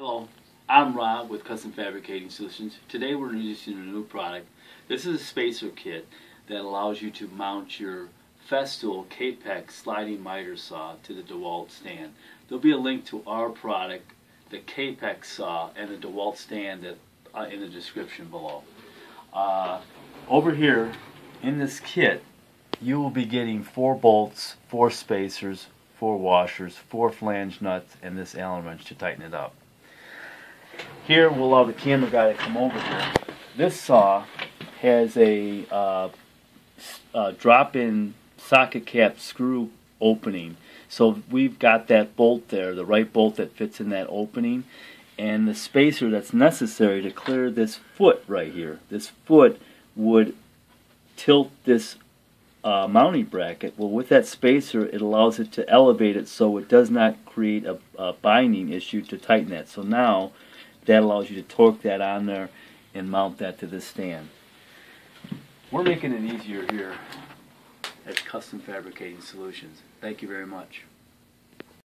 Hello, I'm Rob with Custom Fabricating Solutions. Today we're introducing a new product. This is a spacer kit that allows you to mount your Festool Kapex sliding miter saw to the DeWalt stand. There'll be a link to our product, the Kapex saw, and the DeWalt stand in the description below. Over here in this kit, you will be getting 4 bolts, 4 spacers, 4 washers, 4 flange nuts, and this Allen wrench to tighten it up. Here we'll allow the camera guy to come over here. This saw has a drop-in socket cap screw opening. So we've got that bolt there, the right bolt that fits in that opening, and the spacer that's necessary to clear this foot right here. This foot would tilt this mounting bracket. Well, with that spacer, it allows it to elevate it so it does not create a binding issue to tighten that. So now that allows you to torque that on there and mount that to this stand. We're making it easier here at Custom Fabricating Solutions. Thank you very much.